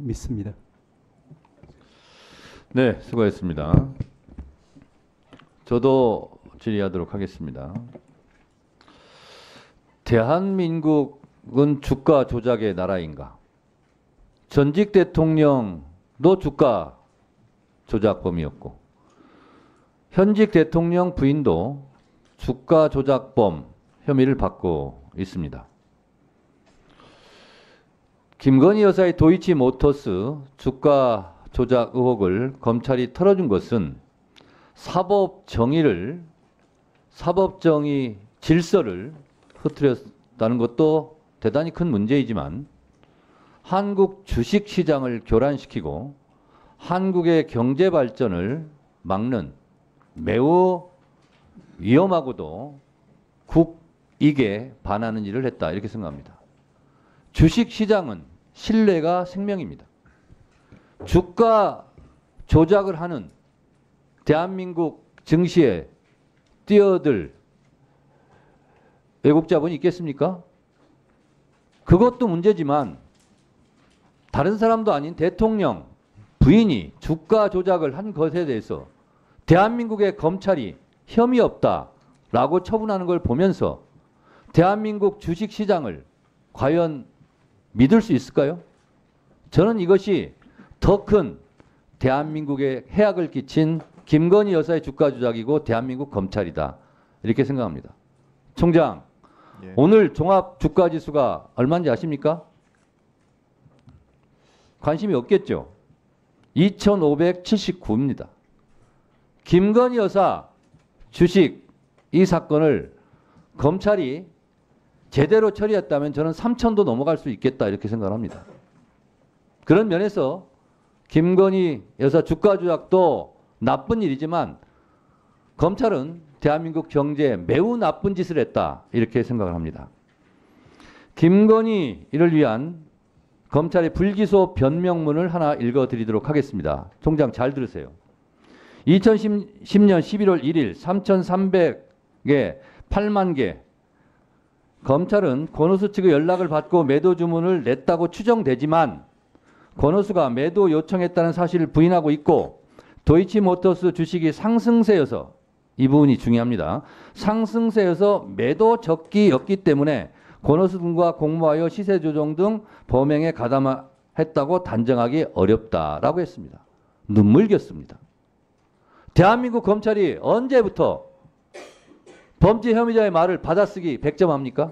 믿습니다. 네, 수고했습니다. 저도 질의하도록 하겠습니다. 대한민국은 주가 조작의 나라인가? 전직 대통령도 주가 조작범이었고 현직 대통령 부인도 주가 조작범 혐의를 받고 있습니다. 김건희 여사의 도이치모터스 주가 조작 의혹을 검찰이 털어준 것은 사법정의 질서를 흐트렸다는 것도 대단히 큰 문제이지만 한국 주식시장을 교란시키고 한국의 경제 발전을 막는 매우 위험하고도 국익에 반하는 일을 했다 이렇게 생각합니다. 주식시장은 신뢰가 생명입니다. 주가 조작을 하는 대한민국 증시에 뛰어들 외국 자본이 있겠습니까? 그것도 문제지만 다른 사람도 아닌 대통령 부인이 주가 조작을 한 것에 대해서 대한민국의 검찰이 혐의 없다라고 처분하는 걸 보면서 대한민국 주식시장을 과연 믿을 수 있을까요? 저는 이것이 더 큰 대한민국에 해악을 끼친 김건희 여사의 주가 조작이고 대한민국 검찰이다. 이렇게 생각합니다. 총장, 예. 오늘 종합 주가 지수가 얼마인지 아십니까? 관심이 없겠죠? 2579입니다. 김건희 여사 주식 이 사건을 검찰이 제대로 처리했다면 저는 3천도 넘어갈 수 있겠다 이렇게 생각합니다. 그런 면에서 김건희 여사 주가 조작도 나쁜 일이지만 검찰은 대한민국 경제에 매우 나쁜 짓을 했다 이렇게 생각을 합니다. 김건희를 위한 검찰의 불기소 변명문을 하나 읽어드리도록 하겠습니다. 총장 잘 들으세요. 2010년 11월 1일 3,300개 8만 개 검찰은 권오수 측의 연락을 받고 매도 주문을 냈다고 추정되지만 권오수가 매도 요청했다는 사실을 부인하고 있고 도이치모터스 주식이 상승세여서 이 부분이 중요합니다. 상승세여서 매도 적기였기 때문에 권오수 등과 공모하여 시세 조정 등 범행에 가담했다고 단정하기 어렵다라고 했습니다. 눈물겼습니다. 대한민국 검찰이 언제부터 범죄 혐의자의 말을 받아쓰기 100점 합니까?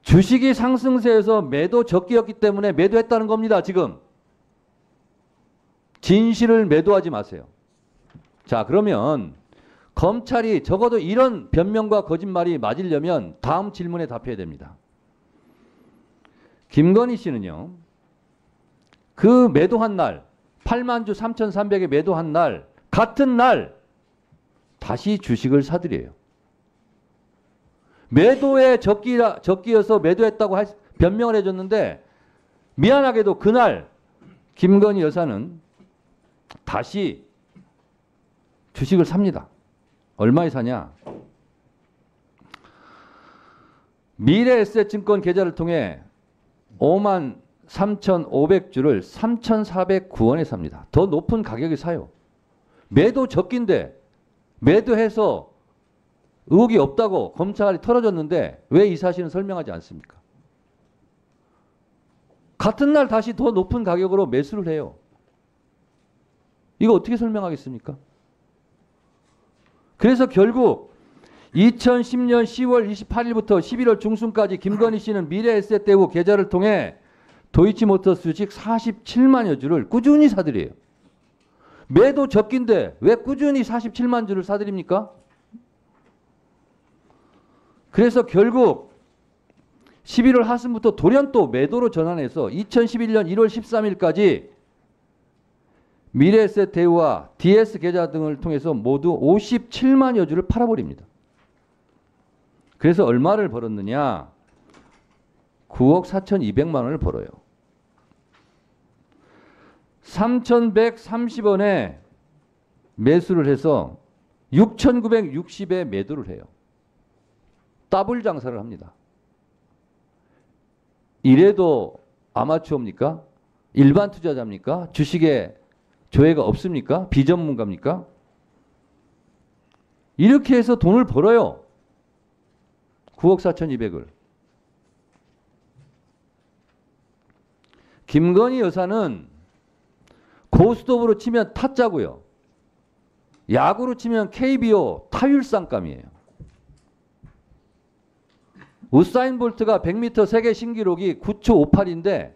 주식이 상승세에서 매도 적기였기 때문에 매도했다는 겁니다. 지금. 진실을 매도하지 마세요. 자, 그러면 검찰이 적어도 이런 변명과 거짓말이 맞으려면 다음 질문에 답해야 됩니다. 김건희 씨는요. 그 매도한 날 8만 주 3,300에 매도한 날 같은 날 다시 주식을 사들여요. 매도에 적기여서 매도했다고 변명을 해줬는데 미안하게도 그날 김건희 여사는 다시 주식을 삽니다. 얼마에 사냐? 미래에셋증권 계좌를 통해 5만 3,500주를 3,409원에 삽니다. 더 높은 가격에 사요. 매도 적기인데 매도해서 의혹이 없다고 검찰이 털어줬는데 왜 이 사실은 설명하지 않습니까? 같은 날 다시 더 높은 가격으로 매수를 해요. 이거 어떻게 설명하겠습니까? 그래서 결국 2010년 10월 28일부터 11월 중순까지 김건희 씨는 미래에셋대우 계좌를 통해 도이치모터스 주식 47만여 주를 꾸준히 사들여요. 매도 적기인데 왜 꾸준히 47만 주를 사들입니까? 그래서 결국 11월 하순부터 돌연 또 매도로 전환해서 2011년 1월 13일까지 미래에셋대우와 DS 계좌 등을 통해서 모두 57만여 주를 팔아버립니다. 그래서 얼마를 벌었느냐? 9억 4,200만 원을 벌어요. 3,130원에 매수를 해서 6,960에 매도를 해요. 더블 장사를 합니다. 이래도 아마추어입니까? 일반 투자자입니까? 주식에 조회가 없습니까? 비전문가입니까? 이렇게 해서 돈을 벌어요. 9억 4,200을. 김건희 여사는 고스톱으로 치면 타짜고요. 야구로 치면 KBO 타율상감이에요. 우사인 볼트가 100m 세계 신기록이 9초 58인데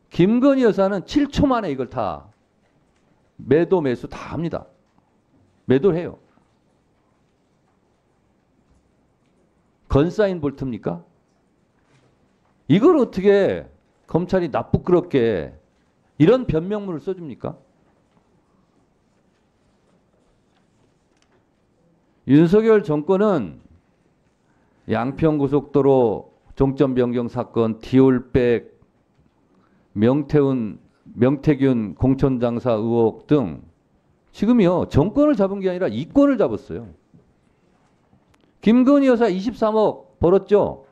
김건희 여사는 7초 만에 이걸 다 매도 매수 다 합니다. 매도를 해요. 건사인 볼트입니까? 이걸 어떻게 검찰이 나쁘끄럽게 이런 변명문을 써줍니까? 윤석열 정권은 양평고속도로 종점 변경 사건, 디올백, 명태균 공천장사 의혹 등 지금요 정권을 잡은 게 아니라 이권을 잡았어요. 김건희 여사 23억 벌었죠.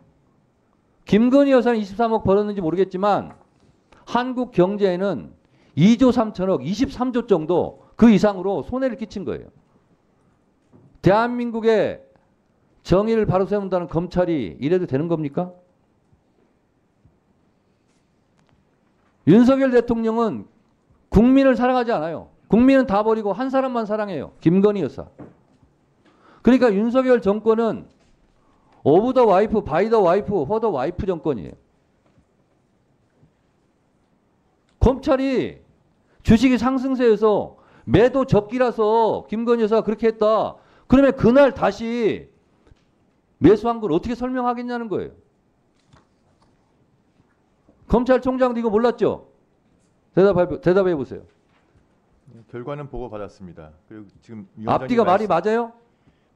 김건희 여사는 23억 벌었는지 모르겠지만 한국 경제에는 2조 3천억, 23조 정도 그 이상으로 손해를 끼친 거예요. 대한민국의 정의를 바로 세운다는 검찰이 이래도 되는 겁니까? 윤석열 대통령은 국민을 사랑하지 않아요. 국민은 다 버리고 한 사람만 사랑해요. 김건희 여사. 그러니까 윤석열 정권은 오브 더 와이프, 바이 더 와이프, 포 더 와이프 정권이에요. 검찰이 주식이 상승세에서 매도 적기라서 김건희 여사가 그렇게 했다. 그러면 그날 다시 매수한 걸 어떻게 설명하겠냐는 거예요. 검찰총장도 이거 몰랐죠? 대답해 보세요. 결과는 보고 받았습니다. 그리고 지금 앞뒤가 말이 맞아요?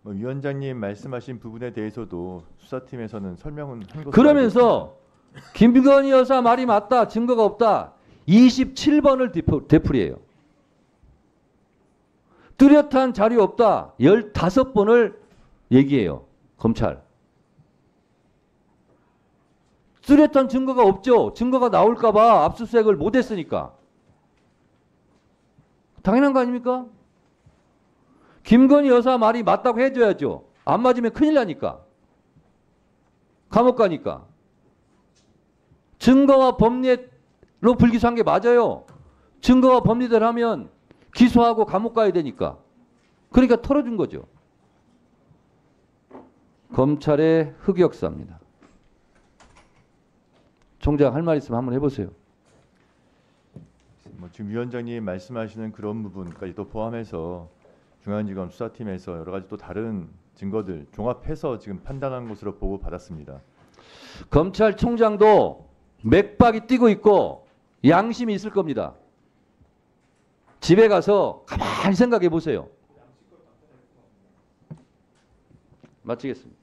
위원장님 말씀하신 부분에 대해서도 수사팀에서는 설명은 한 것으로 그러면서 김건희 여사 말이 맞다. 증거가 없다. 27번을 되풀이해요. 뚜렷한 자료 없다. 15번을 얘기해요. 검찰. 뚜렷한 증거가 없죠. 증거가 나올까 봐 압수수색을 못했으니까. 당연한 거 아닙니까? 김건희 여사 말이 맞다고 해줘야죠. 안 맞으면 큰일 나니까. 감옥 가니까. 증거와 법리로 불기소한 게 맞아요. 증거와 법리대로 하면 기소하고 감옥 가야 되니까. 그러니까 털어준 거죠. 검찰의 흑역사입니다. 총장 할 말 있으면 한번 해보세요. 지금 위원장님 말씀하시는 그런 부분까지도 포함해서 중앙지검 수사팀에서 여러 가지 또 다른 증거들 종합해서 지금 판단한 것으로 보고 받았습니다. 검찰총장도 맥박이 뛰고 있고 양심이 있을 겁니다. 집에 가서 가만히 생각해 보세요. 마치겠습니다.